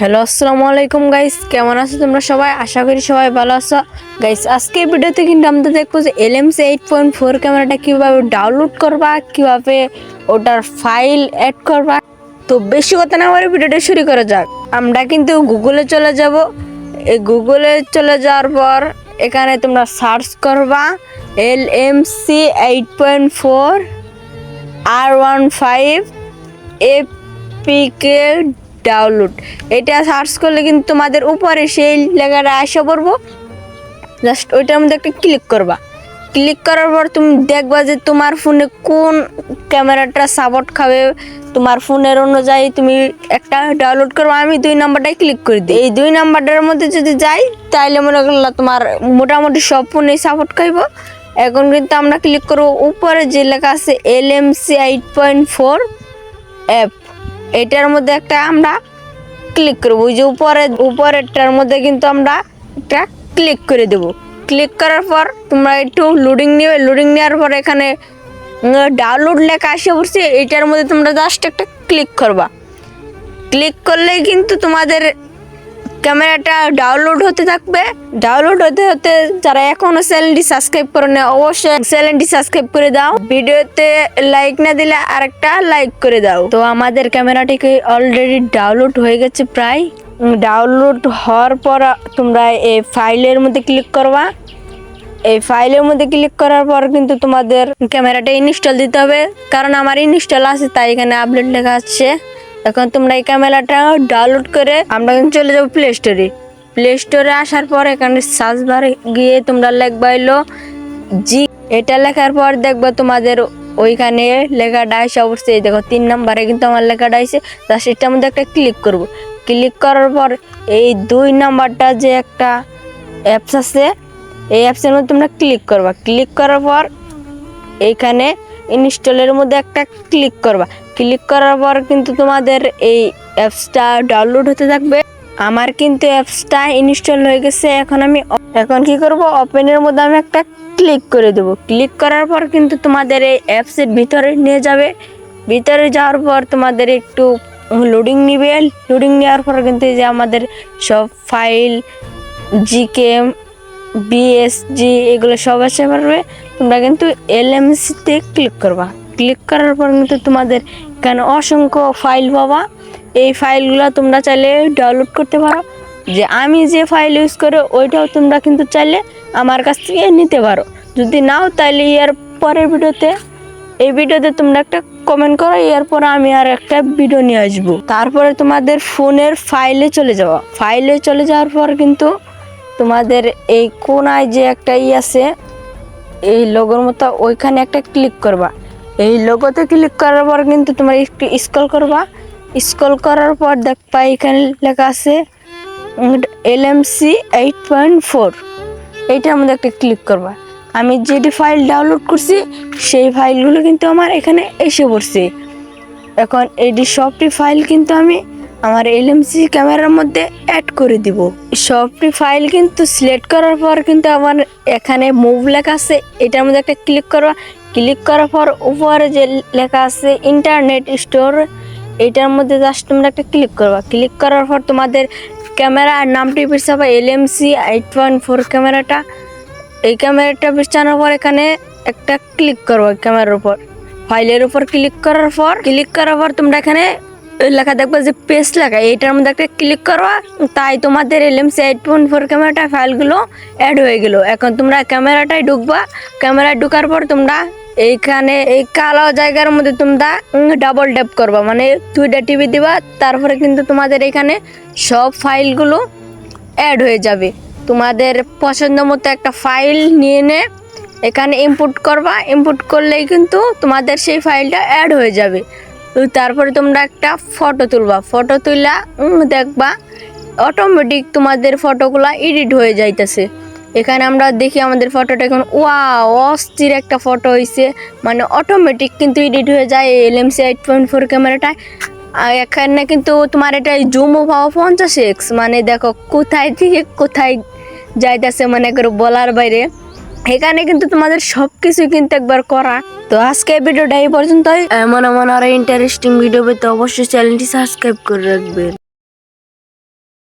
Hello আসসালামু আলাইকুম guys, কেমন আছো তোমরা সবাই? আশা করি সবাই ভালো আছো গাইস। আজকে এই ভিডিওতে কিন্তু আমরা দেখবো যে LMC 8.4 ক্যামেরাটা কিভাবে ডাউনলোড করবা, কিভাবে ওটার ফাইল অ্যাড করবা। তো বেশি কথা না বলে ভিডিওটা শুরু করা যাক। আমরা কিন্তু গুগলে চলে যাব। এই গুগলে চলে যাওয়ার পর এখানে তোমরা সার্চ করবা LMC 8.4 R15 APK ডাউনলোড। এটা সার্চ করলে কিন্তু তোমাদের উপরে সেই লেখাটা আসা পড়বো। জাস্ট ওইটার মধ্যে একটা ক্লিক করবা। ক্লিক করার পর তুমি দেখবা যে তোমার ফোনে কোন ক্যামেরাটা সাপোর্ট খাবে, তোমার ফোনের অনুযায়ী তুমি একটা ডাউনলোড করবো। আমি 2 নাম্বারটাই ক্লিক করে দিই। এই 2 নাম্বারটার মধ্যে যদি যাই তাহলে মনে করলাম তোমার মোটামুটি সব ফোনেই সাপোর্ট খাইব। এখন কিন্তু আমরা ক্লিক করবো উপরে যে লেখা আছে LMC 8.4 অ্যাপ, এটার মধ্যে একটা আমরা ক্লিক করবো। ওই যে উপরেরটার মধ্যে কিন্তু আমরা একটা ক্লিক করে দেব। ক্লিক করার পর তোমরা একটু লোডিং নেবে। লোডিং নেওয়ার পর এখানে ডাউনলোড লেখা আসে পড়ছে, এটার মধ্যে তোমরা জাস্ট একটা ক্লিক করবা। ক্লিক করলেই কিন্তু তোমাদের ক্যামেরাটা ডাউনলোড হতে থাকবে। ডাউনলোড হতে হতে যারা এখনো চ্যানেলটি সাবস্ক্রাইব করে না, অবশ্যই চ্যানেলটি সাবস্ক্রাইব করে দাও। ভিডিওতে লাইক না দিলে আরেকটা লাইক করে দাও। তো আমাদের ক্যামেরাটিকে অলরেডি ডাউনলোড হয়ে গেছে প্রায়। ডাউনলোড হওয়ার পর তোমরা এই ফাইলের মধ্যে ক্লিক করবা। এই ফাইলের মধ্যে ক্লিক করার পর কিন্তু তোমাদের ক্যামেরাটা ইনস্টল দিতে হবে, কারণ আমার ইনস্টল আছে তাই এখানে আপলোড লেখা আছে। এখন তোমরা এই ক্যামেরাটা ডাউনলোড করে আমরা চলে যাবো প্লে স্টোরে। প্লে স্টোরে আসার পর এখানে সার্চ বারে গিয়ে তোমরা লিখবা হলো জি। এটা লেখার পর দেখবা তোমাদের ওইখানে লেখাটা আসে অবশ্যই। এই দেখো 3 নম্বরে কিন্তু আমার লেখাটা আসে। তা সেটার মধ্যে একটা ক্লিক করব। ক্লিক করার পর এই 2 নাম্বারটা যে একটা অ্যাপস আছে, এই অ্যাপসের মধ্যে তোমরা ক্লিক করবা। ক্লিক করার পর এইখানে ইনস্টলের মধ্যে একটা ক্লিক করবা। ক্লিক করার পর কিন্তু তোমাদের এই অ্যাপসটা ডাউনলোড হতে থাকবে। আমার কিন্তু অ্যাপসটা ইনস্টল হয়ে গেছে। এখন কি করব, ওপেনের মধ্যে আমি একটা ক্লিক করে দেব। ক্লিক করার পর কিন্তু তোমাদের এই অ্যাপসের ভিতরে নিয়ে যাবে। ভিতরে যাওয়ার পর তোমাদের একটু লোডিং নিবে। লোডিং নেওয়ার পর কিন্তু এই যে আমাদের সব ফাইল জিকে বিএসজি এগুলো সব আসে পারবে। তোমরা কিন্তু LMCতে ক্লিক করবা। ক্লিক করার পর কিন্তু তোমাদের এখানে অসংখ্য ফাইল পাবা। এই ফাইলগুলো তোমরা চাইলে ডাউনলোড করতে পারো। যে আমি যে ফাইল ইউজ করি ওইটাও তোমরা কিন্তু চাইলে আমার কাছ থেকে নিতে পারো। যদি নাও তাইলে এর পরের ভিডিওতে এই ভিডিওতে তোমরা একটা কমেন্ট করো, এরপর আমি আর একটা ভিডিও নিয়ে আসবো। তারপরে তোমাদের ফোনের ফাইলে চলে যাওয়া। ফাইলে চলে যাওয়ার পর কিন্তু তোমাদের এই কোনায় যে একটা আছে এই লোগোর মতো, ওইখানে একটা ক্লিক করবা। এই লোগোতে ক্লিক করার পর কিন্তু তোমরা একটু স্ক্রল করবা। স্ক্রল করার পর দেখবা এখানে লেখা আছে LMC 8.4, এইটার মধ্যে একটা ক্লিক করবা। আমি যেটি ফাইল ডাউনলোড করছি সেই ফাইলগুলো কিন্তু আমার এখানে এসে পড়ছে। এখন এটি সবটি ফাইল কিন্তু আমি আমার LMC ক্যামেরার মধ্যে অ্যাড করে দিব। সবটি ফাইল কিন্তু সিলেক্ট করার পর কিন্তু আমার এখানে মুভ লেখা আছে, এটার মধ্যে একটা ক্লিক করবা। ক্লিক করার পর উপরে যে লেখা আছে ইন্টারনেট স্টোর, এটার মধ্যে জাস্ট তোমরা একটা ক্লিক করবা। ক্লিক করার পর তোমাদের ক্যামেরার নামটি বিছাবা LMC 8.4 ক্যামেরাটা। এই ক্যামেরাটা বিছানোর পর এখানে একটা ক্লিক করবা ক্যামেরার উপর। ফাইলের উপর ক্লিক করার পর তোমরা এখানে লেখা দেখবা যে পেস্ট লেখা, এইটার মধ্যে একটা ক্লিক করবা। তাই তোমাদের LMC 8.4 ক্যামেরাটা ফাইলগুলো অ্যাড হয়ে গেল। এখন তোমরা ক্যামেরাটায় ঢুকবা। ক্যামেরায় ঢুকার পর তোমরা এইখানে এই কালো জায়গার মধ্যে তোমরা ডাবল ট্যাপ করবা, মানে 2টা টিপে দিবা। তারপরে কিন্তু তোমাদের এখানে সব ফাইলগুলো অ্যাড হয়ে যাবে। তোমাদের পছন্দ মতো একটা ফাইল নিয়ে এখানে ইনপুট করবা। ইনপুট করলেই কিন্তু তোমাদের সেই ফাইলটা অ্যাড হয়ে যাবে। তারপরে তোমরা একটা ফটো তুলবা। ফটো তুললা দেখবা অটোমেটিক তোমাদের ফটোগুলা এডিট হয়ে যাইতেছে। এখানে আমরা দেখি আমাদের ফটোটা এখন ওয়াও অস্থির একটা ফটো হয়েছে, মানে অটোমেটিক কিন্তু এডিট হয়ে যায় এই LMC 8.4 ক্যামেরাটায়। আর এখানে কিন্তু তোমার এটা জুমও পাওয়া 50x, মানে দেখো কোথায় থেকে কোথায় যাইতেছে, মানে করে বলার বাইরে। এখানে কিন্তু তোমাদের সবকিছু কিন্তু একবার করা। তো আজকে ভিডিওটা এই পর্যন্তই। এমন আরো ইন্টারেস্টিং ভিডিও পেতে অবশ্যই চ্যানেলটি সাবস্ক্রাইব করে রাখবেন।